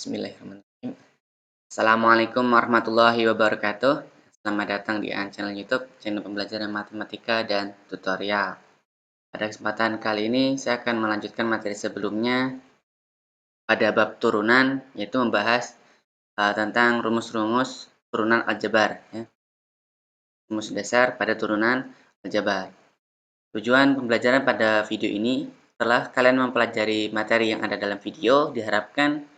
Bismillahirrahmanirrahim. Assalamualaikum warahmatullahi wabarakatuh. Selamat datang di channel YouTube, channel pembelajaran matematika dan tutorial. Pada kesempatan kali ini, saya akan melanjutkan materi sebelumnya pada bab turunan, yaitu membahas tentang rumus-rumus turunan aljabar. Ya. Rumus dasar pada turunan aljabar. Tujuan pembelajaran pada video ini, setelah kalian mempelajari materi yang ada dalam video, diharapkan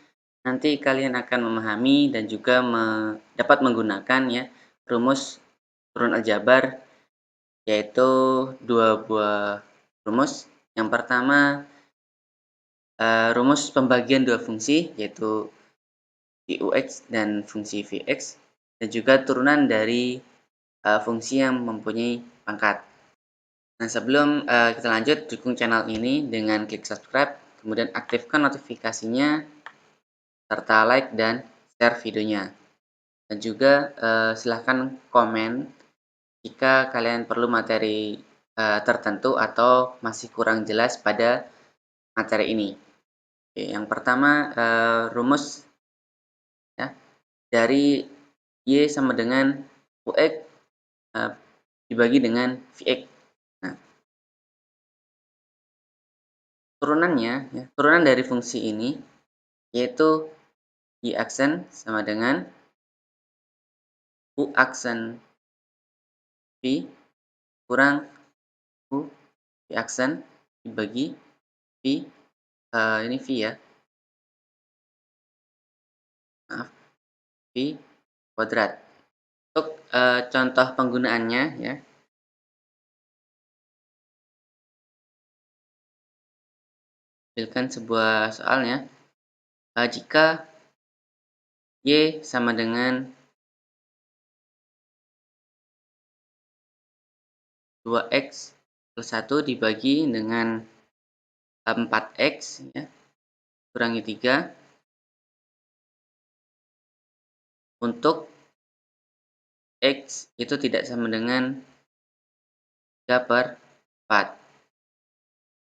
nanti kalian akan memahami dan juga dapat menggunakan ya rumus turunan aljabar, yaitu dua buah rumus. Yang pertama, rumus pembagian dua fungsi, yaitu Vux dan fungsi Vx, dan juga turunan dari fungsi yang mempunyai pangkat. Nah, sebelum kita lanjut, dukung channel ini dengan klik subscribe, kemudian aktifkan notifikasinya, serta like dan share videonya. Dan juga silahkan komen jika kalian perlu materi tertentu atau masih kurang jelas pada materi ini. Oke, yang pertama, rumus ya, dari Y sama dengan Ux dibagi dengan Vx. Nah, turunannya, ya, turunan dari fungsi ini yaitu Y aksen sama dengan U aksen V kurang U V aksen dibagi V, ini V ya, maaf, V kuadrat. Untuk contoh penggunaannya ya, tampilkan sebuah soalnya. Jika Y sama dengan 2x plus 1 dibagi dengan 4x ya, kurangi 3, untuk X itu tidak sama dengan 3/4.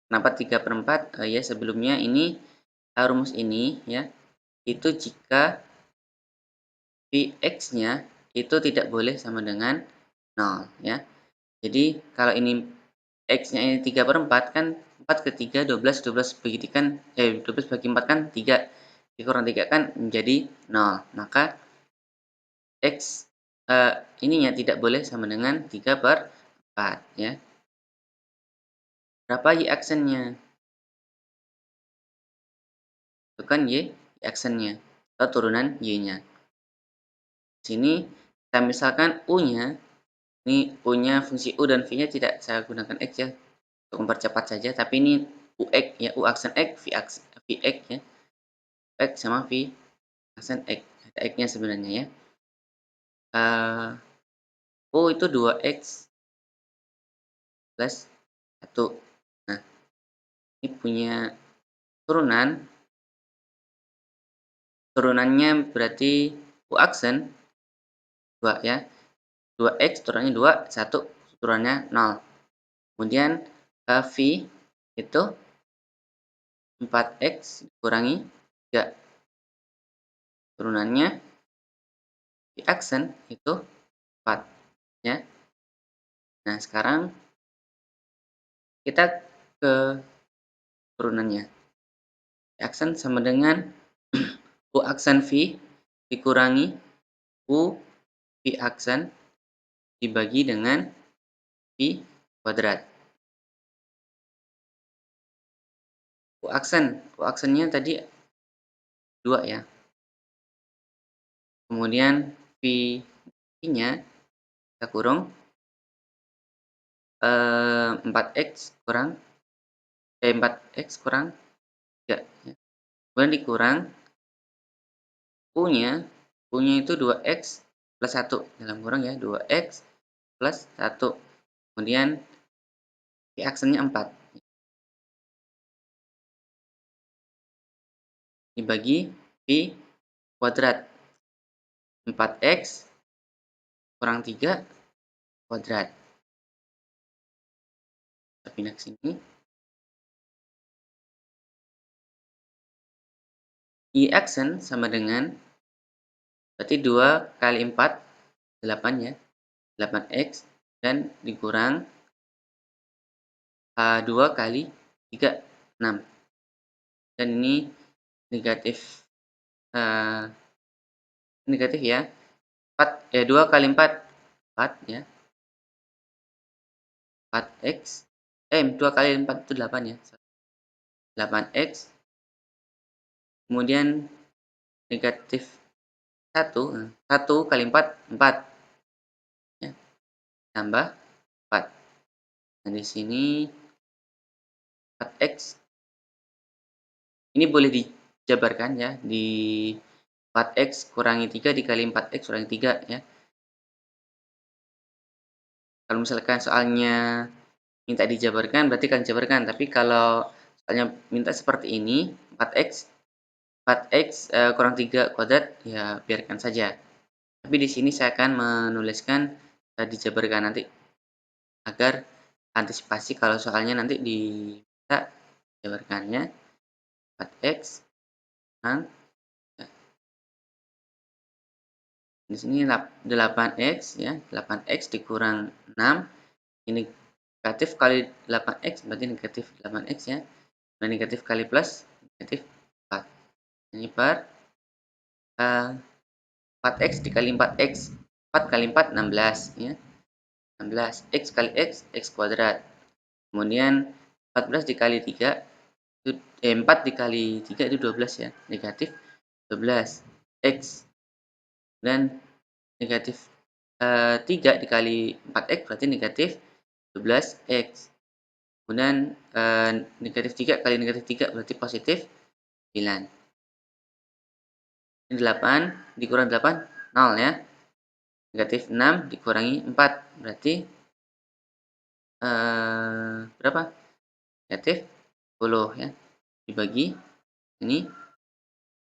Kenapa 3/4? Ya, sebelumnya ini rumus ini ya, itu jika Vx-nya itu tidak boleh sama dengan 0 ya. Jadi kalau ini X-nya ini 3/4 kan 4 ke 3 12, 12 bagi 3 kan 12 bagi 4 kan 3. Dikurang 3 kan menjadi 0. Maka X ininya tidak boleh sama dengan 3/4 ya. Berapa Y aksennya? Itu kan Y aksennya atau turunan Y-nya. Sini kita misalkan U-nya, ini U-nya fungsi U dan V-nya tidak saya gunakan X ya untuk mempercepat saja, tapi ini UX ya, U aksen X, VX ya. X sama V aksen X, ada X-nya sebenarnya ya. U itu 2X plus 1. Nah, ini punya turunan. Turunannya berarti U aksen 2 ya. 2X turunannya 2, 1 turunannya 0. Kemudian V itu 4X dikurangi 3. Turunannya V aksen itu 4 ya. Nah, sekarang kita ke turunannya. V aksen sama dengan U aksen V dikurangi U V aksen dibagi dengan V kuadrat. U aksennya tadi 2 ya. Kemudian V-nya kita kurung 4x kurang 4x kurang 3 ya. Kemudian dikurang U-nya itu 2x plus 1 dalam kurung ya, 2x plus 1. Kemudian V aksennya 4 dibagi V kuadrat. 4x kurang 3 kuadrat. Kita pindah ke sini. Y aksen sama dengan, berarti 2 kali 4, 8 ya, 8x, dan dikurang 2 kali 3, 6. Dan ini negatif, negatif ya, 2 kali 4, 4 ya, 4x, 2 kali 4 itu 8 ya, 8x, kemudian negatif 1, 1 kali 4, 4 ya, tambah 4. Nah, di sini 4x ini boleh dijabarkan ya, di 4x kurangi 3 dikali 4x kurangi 3 ya. Kalau misalkan soalnya minta dijabarkan, berarti kan dijabarkan, tapi kalau soalnya minta seperti ini, 4x kurang 3 kuadrat, ya biarkan saja. Tapi di sini saya akan menuliskan dijabarkan nanti, agar antisipasi kalau soalnya nanti diminta jabarkannya 4x kurang, di sini 8x ya, 8x dikurang 6, ini negatif kali 8x berarti negatif 8x ya, dan negatif kali plus negatif 4. Ini per 4x dikali 4x, 4 kali 4 16 ya, 16, x kali x kuadrat, kemudian 14 dikali 3 itu 4 dikali 3 itu 12 ya, negatif 12 x, dan negatif 3 dikali 4x berarti negatif 12x, kemudian negatif 3 kali negatif 3 berarti positif 9. Ini 8 dikurang 8, 0 ya, negatif 6 dikurangi 4 berarti berapa? Negatif 10 ya, dibagi ini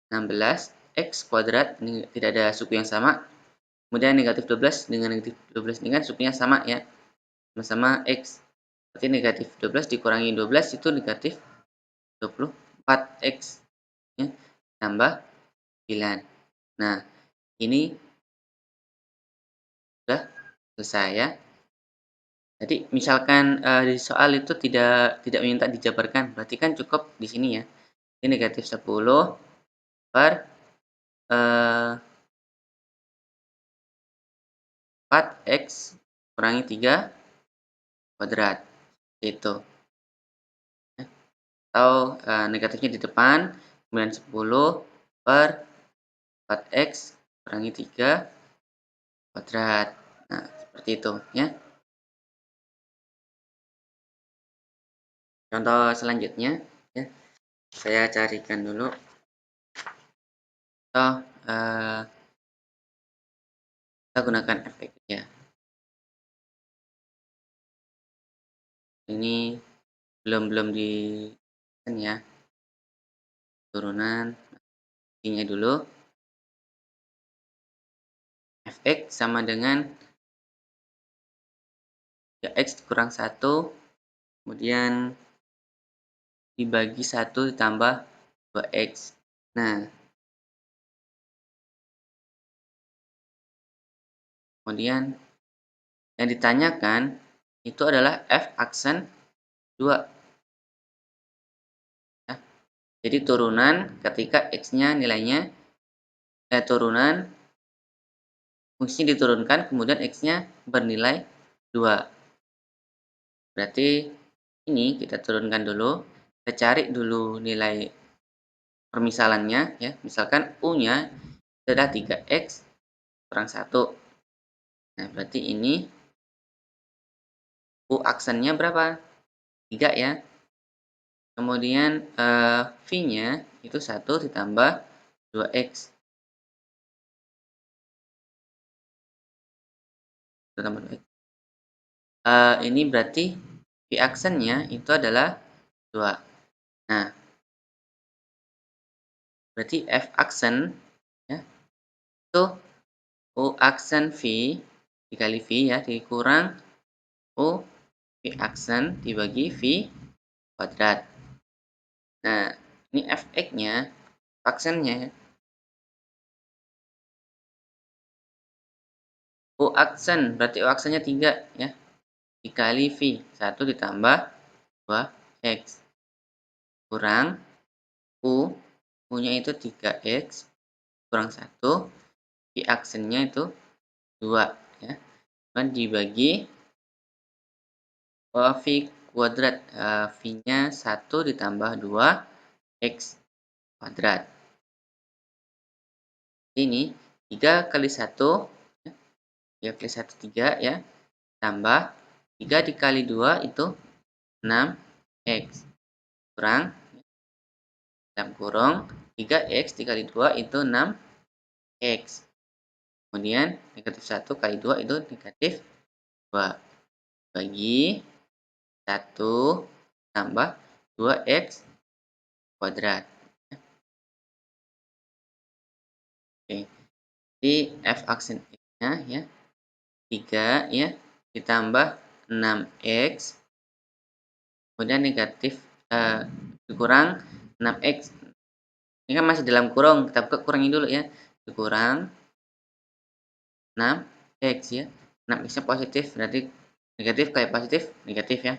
16 x kuadrat, ini tidak ada suku yang sama, kemudian negatif 12 dengan negatif 12 ini kan sukunya sama ya, sama-sama x, berarti negatif 12 dikurangi 12 itu negatif 24x ya, tambah 9. Nah, ini sudah selesai ya. Jadi misalkan di soal itu tidak minta dijabarkan, berarti kan cukup di sini ya. Ini negatif 10 per 4x kurangi 3 kuadrat, itu. Atau negatifnya di depan, kemudian 10 per 4x kurangi 3 kuadrat. Nah, seperti itu ya. Contoh selanjutnya ya, saya carikan dulu. Contoh kita gunakan efek ya. Ini belum di ya, turunan ininya dulu. Fx sama dengan ya, x kurang 1, kemudian dibagi 1 ditambah 2x. Nah, kemudian yang ditanyakan itu adalah f aksen 2 ya. Jadi turunan ketika x-nya nilainya turunan fungsinya diturunkan, kemudian x-nya bernilai 2. Berarti ini kita turunkan dulu, kita cari dulu nilai permisalannya ya. Misalkan u-nya adalah 3x kurang 1. Nah, berarti ini u aksennya berapa? 3 ya. Kemudian v-nya itu 1 ditambah 2x. Ditambah 2x. Ini berarti v aksennya itu adalah 2. Nah, berarti f aksen ya, itu u aksen v dikali v ya, dikurang u v aksen dibagi v kuadrat. Nah, ini fx-nya aksennya ya. U aksen, berarti U aksennya 3 ya. Dikali V, 1 ditambah 2X. Kurang U-nya itu 3X, kurang 1, V aksennya itu 2 ya. Dan dibagi V kuadrat, V-nya 1 ditambah 2X kuadrat. Ini 3 kali 1, ya, 3 kali 1, 3 ya, tambah 3 dikali 2 itu 6X, kurang, dalam kurung, 3X dikali 2 itu 6X. Kemudian negatif 1 kali 2 itu negatif 2. Bagi 1 tambah 2X kuadrat. Oke, jadi F aksen X-nya ya 3 ya ditambah 6X, kemudian negatif dikurang 6X. Ini kan masih dalam kurung, kita buka kurangi dulu ya. Dikurang 6X ya. 6X-nya positif, berarti negatif kali positif, negatif ya.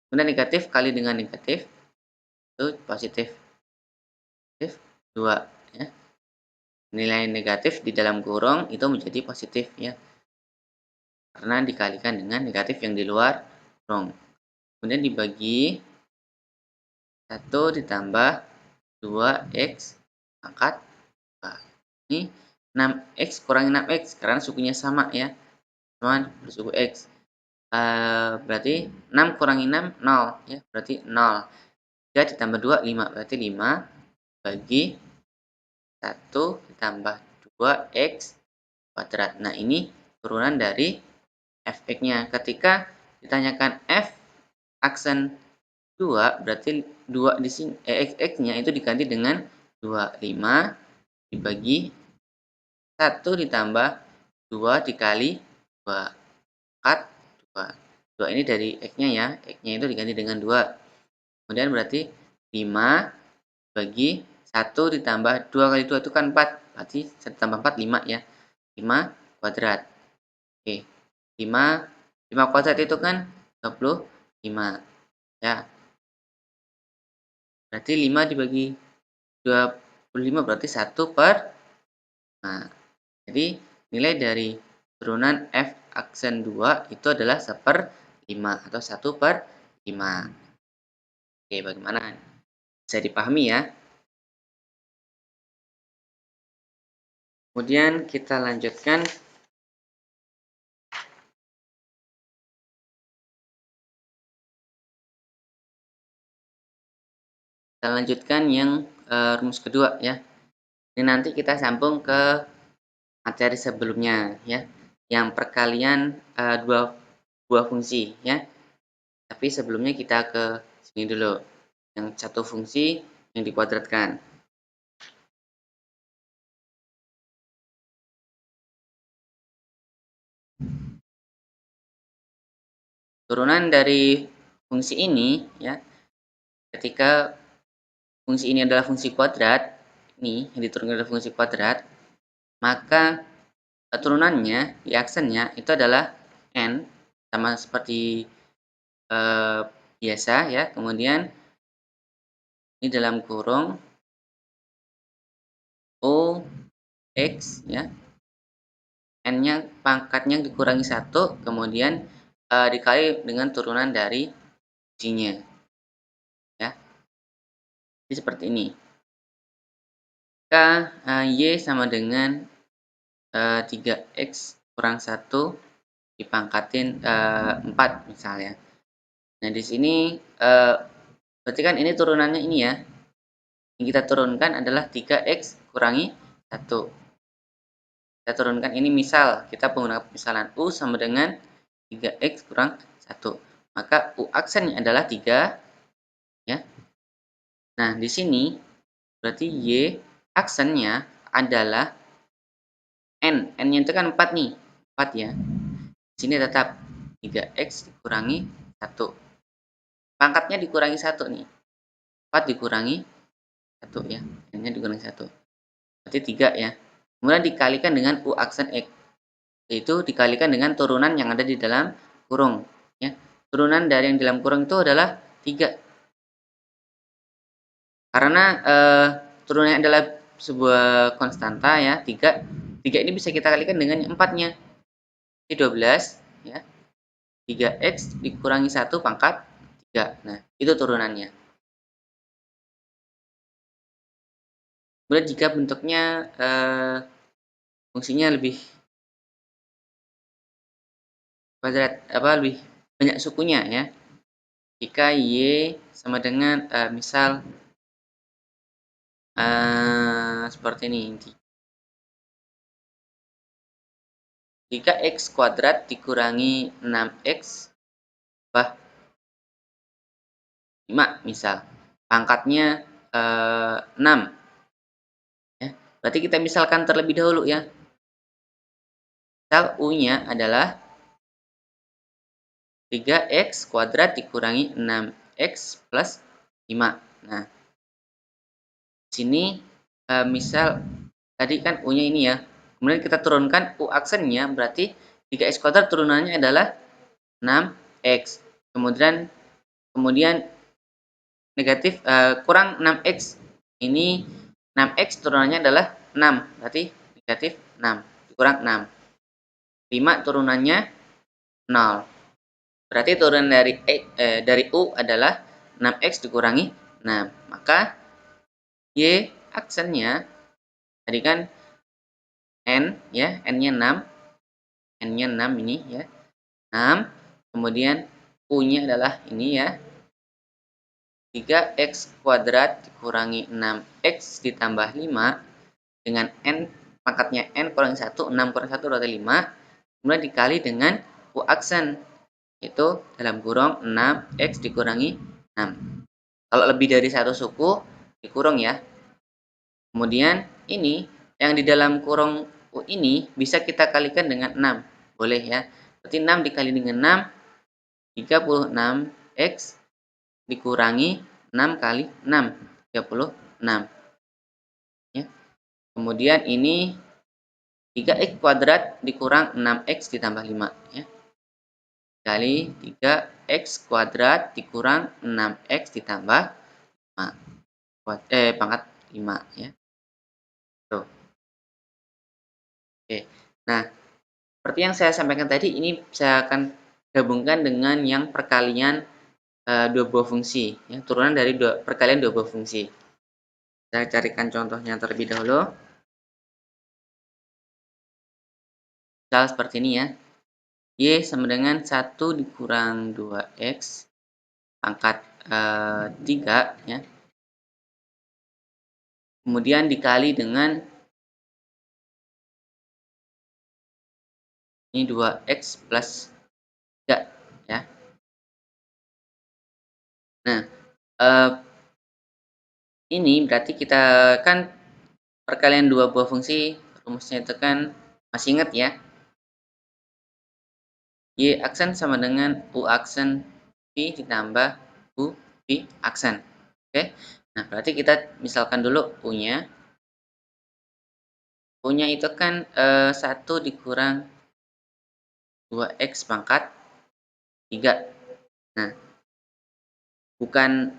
Kemudian negatif kali dengan negatif, itu positif. Positif 2 ya. Nilai negatif di dalam kurung itu menjadi positif ya. Karena dikalikan dengan negatif yang di luar kurung. Kemudian dibagi 1 ditambah 2X pangkat 2. Ini 6X kurangi 6X karena sukunya sama ya. Cuman bersuku X. Berarti 6 kurangi 6, 0 ya. Berarti 0. 3 ditambah 2, 5. Berarti 5 bagi 1 ditambah 2X kuadrat. Nah, ini turunan dari Fx-nya. Ketika ditanyakan F aksen 2, berarti 2 di sini X-nya itu diganti dengan 2. 5 dibagi 1 ditambah 2 dikali 2. 4, 2. 2 ini dari X-nya ya. X-nya itu diganti dengan 2. Kemudian berarti 5 bagi 1 ditambah 2 kali 2 itu kan 4. Berarti 1 tambah 4, 5 ya. 5 kuadrat. Oke. 5 kuadrat itu kan 25. Ya. Berarti 5 dibagi 25 berarti 1 per. Nah, jadi nilai dari turunan F aksen 2 itu adalah 1/5 atau 1/5. Oke, bagaimana? Bisa dipahami ya? Kemudian kita lanjutkan. Kita lanjutkan yang rumus kedua ya. Ini nanti kita sambung ke materi sebelumnya ya. Yang perkalian dua buah fungsi ya. Tapi sebelumnya kita ke sini dulu. Yang satu fungsi yang dikuadratkan. Turunan dari fungsi ini ya. Ketika fungsi ini adalah fungsi kuadrat, ini yang diturunkan adalah fungsi kuadrat, maka turunannya di aksennya itu adalah n, sama seperti biasa ya. Kemudian ini dalam kurung O X ya, n-nya pangkatnya dikurangi 1, kemudian dikali dengan turunan dari fungsinya ya. Jadi seperti ini. Jika Y sama dengan 3X kurang 1 dipangkatin 4 misalnya. Nah, di sini berarti kan ini turunannya ini ya. Yang kita turunkan adalah 3X kurangi 1. Kita turunkan ini misal, kita menggunakan pemisalan U sama dengan 3X kurang 1. Maka U aksennya adalah 3 ya. Nah, di sini berarti Y aksennya adalah N. N-nya itu kan 4 nih. 4 ya. Di sini tetap 3X dikurangi 1. Pangkatnya dikurangi 1 nih. 4 dikurangi 1 ya. N-nya dikurangi 1. berarti 3 ya. Kemudian dikalikan dengan U aksen X, yaitu dikalikan dengan turunan yang ada di dalam kurung. Ya. Turunan dari yang dalam kurung itu adalah 3. Karena turunannya adalah sebuah konstanta ya, 3. 3 ini bisa kita kalikan dengan 4-nya. Jadi 12 ya. 3x dikurangi 1 pangkat 3. Nah, itu turunannya. Kemudian jika bentuknya fungsinya lebih kuadrat, lebih banyak sukunya ya. Jika y sama dengan misal seperti ini. Jika x kuadrat dikurangi 6x bah 5 misal. Pangkatnya 6 ya. Berarti kita misalkan terlebih dahulu ya. Misal u-nya adalah 3x kuadrat dikurangi 6x plus 5. Nah, sini misal tadi kan u-nya ini ya. Kemudian kita turunkan u aksennya berarti 3x kuadrat turunannya adalah 6x. Kemudian negatif kurang 6x. Ini 6x turunannya adalah 6. Berarti negatif 6 kurang 6. 5 turunannya 0. Berarti turunan dari U adalah 6x dikurangi 6. Maka Y aksennya tadi kan N ya, N-nya 6. N-nya 6 ini ya. 6. Kemudian U-nya adalah ini ya. 3x kuadrat dikurangi 6x ditambah 5 dengan N pangkatnya N kurang 1. 6 kurang 1 berarti 5. Kemudian dikali dengan U aksen. Itu dalam kurung 6x dikurangi 6. Kalau lebih dari satu suku dikurung ya. Kemudian ini yang di dalam kurung U ini bisa kita kalikan dengan 6. Boleh ya. Berarti 6 dikali dengan 6 36x dikurangi 6 kali 6 36 ya. Kemudian ini 3x kuadrat dikurang 6x ditambah 5 ya. Kali 3x kuadrat dikurang 6x ditambah 5. Pangkat 5 ya. Tuh. Oke. Nah, seperti yang saya sampaikan tadi, ini saya akan gabungkan dengan yang perkalian dua buah fungsi, ya, turunan dari perkalian dua buah fungsi. Saya carikan contohnya terlebih dahulu. Misal seperti ini ya. Y sama dengan 1 dikurang 2x pangkat 3 ya. Kemudian dikali dengan ini 2x plus 3 ya. Nah, ini berarti kita kan perkalian dua buah fungsi, rumusnya itu kan masih ingat ya. Y aksen sama dengan U aksen V ditambah U V aksen. Oke. Nah, berarti kita misalkan dulu U-nya. U-nya itu kan 1 dikurang 2x pangkat 3. Nah, bukan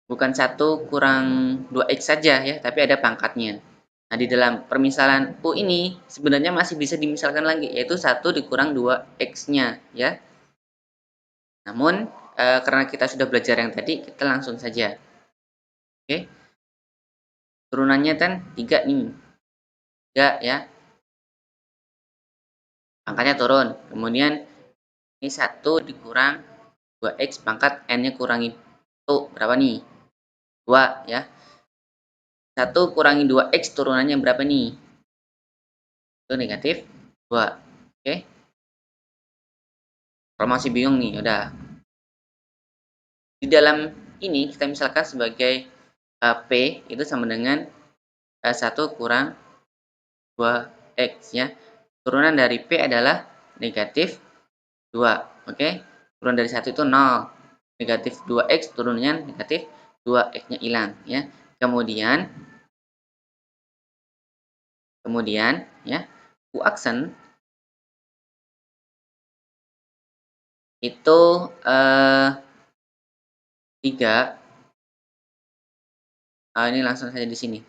1 kurang 2x saja ya, tapi ada pangkatnya. Nah, di dalam permisalan U ini sebenarnya masih bisa dimisalkan lagi, yaitu 1 dikurang 2x-nya ya. Namun, karena kita sudah belajar yang tadi, kita langsung saja. Oke. Turunannya kan 3 nih. 3 ya. Angkanya turun. Kemudian ini 1 dikurang 2x pangkat n-nya kurangi 1. Berapa nih? 2 ya. 1 kurangi 2x turunannya berapa nih? Itu negatif 2. Oke. Kalau masih bingung nih, udah. Di dalam ini kita misalkan sebagai P itu sama dengan 1 kurang 2x ya. Turunan dari P adalah negatif 2. Oke. Turunan dari 1 itu 0. Negatif 2x turunannya negatif 2x-nya hilang ya. Kemudian Kemudian ya, U aksen itu 3, ini langsung saja di sini.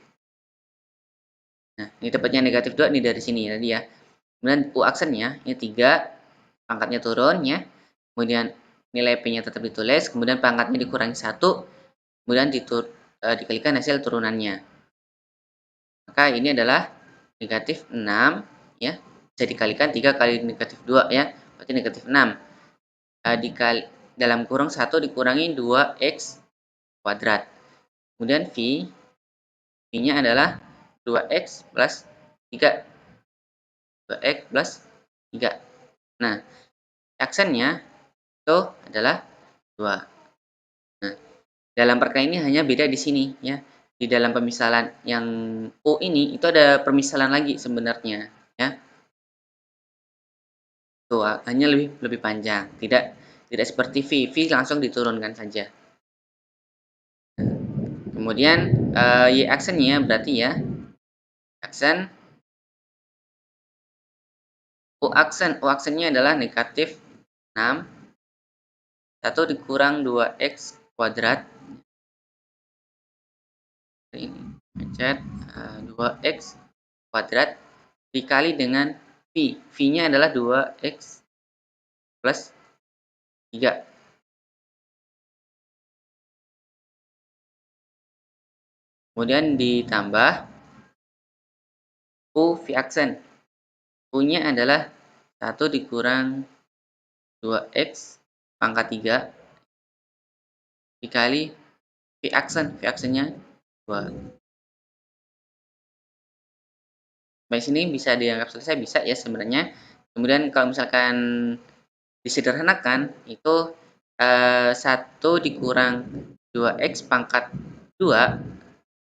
Nah, ini dapatnya negatif 2 nih dari sini tadi ya. Kemudian U aksennya ini 3, pangkatnya turun ya. Kemudian nilai P-nya tetap ditulis, kemudian pangkatnya dikurangi 1, kemudian dikalikan hasil turunannya. Maka ini adalah negatif 6 ya. Bisa dikalikan 3 kali negatif 2 ya. Berarti negatif 6. Dalam kurung 1 dikurangi 2x kuadrat. Kemudian V-nya adalah 2x plus 3. 2x plus 3. Nah, aksennya itu adalah 2. Nah, dalam perkara ini hanya beda di sini ya. Di dalam pemisalan yang U ini itu ada permisalan lagi sebenarnya ya. Tuh, hanya lebih panjang. Tidak seperti V. V langsung diturunkan saja. Kemudian Y aksennya berarti ya aksen U aksennya adalah negatif 6, 1 dikurang 2x kuadrat, ini pencet 2x kuadrat dikali dengan V. V-nya adalah 2x plus 3. Kemudian ditambah U V aksen. U-nya adalah 1 dikurang 2x pangkat 3 dikali V aksen. V aksennya 2. Sampai sini bisa dianggap selesai, bisa ya sebenarnya. Kemudian kalau misalkan disederhanakan itu 1 dikurang 2x pangkat 2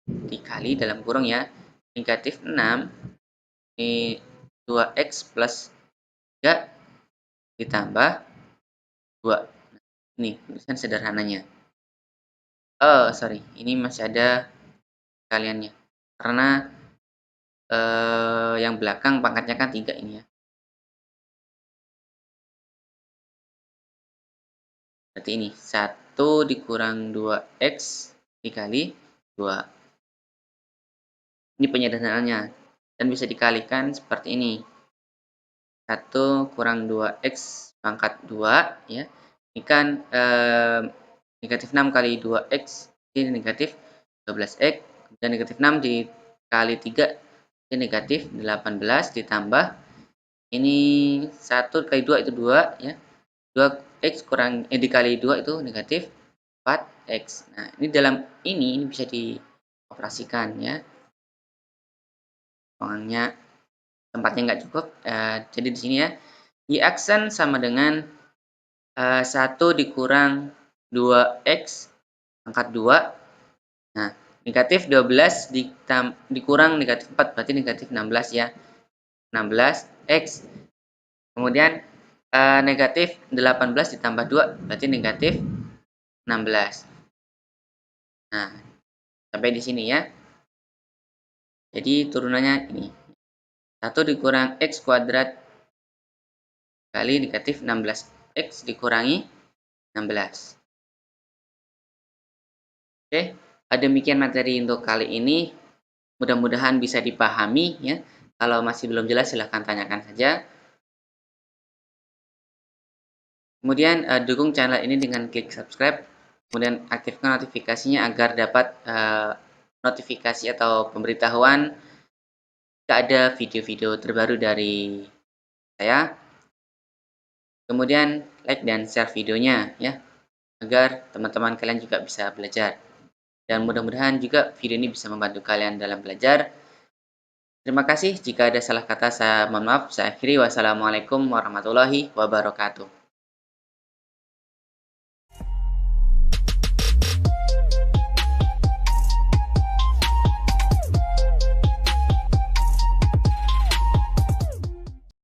dikali dalam kurung ya negatif 6 ini 2x plus 3 ditambah 2. Ini tulisan sederhananya. Oh sorry, ini masih ada kaliannya karena yang belakang pangkatnya kan 3 ini ya. Berarti ini 1 dikurang 2x dikali 2. Ini penyederhanaannya dan bisa dikalikan seperti ini. 1 kurang 2x pangkat 2 ya. Ini kan negatif 6 kali 2x ini negatif 12x, dan negatif 6 dikali 3 ini negatif 18 ditambah ini 1 kali 2 itu 2 ya. 2x kurang dikali 2 itu negatif 4x. Nah, ini dalam ini bisa dioperasikan ya. Uangnya tempatnya nggak cukup. Jadi di sini ya, Y aksen sama dengan 1 dikurang 2x pangkat 2. Nah, negatif 12 dikurang negatif 4 berarti negatif 16 ya. 16x. Kemudian negatif 18 ditambah 2 berarti negatif 16. Nah, sampai di sini ya. Jadi turunannya ini. 1 dikurang x kuadrat kali negatif 16x dikurangi 16. Oke, demikian materi untuk kali ini. Mudah-mudahan bisa dipahami ya. Kalau masih belum jelas silahkan tanyakan saja. Kemudian dukung channel ini dengan klik subscribe. Kemudian aktifkan notifikasinya agar dapat notifikasi atau pemberitahuan jika ada video-video terbaru dari saya. Kemudian like dan share videonya ya, agar teman-teman kalian juga bisa belajar. Dan mudah-mudahan juga video ini bisa membantu kalian dalam belajar. Terima kasih. Jika ada salah kata saya mohon maaf. Saya akhiri. Wassalamualaikum warahmatullahi wabarakatuh.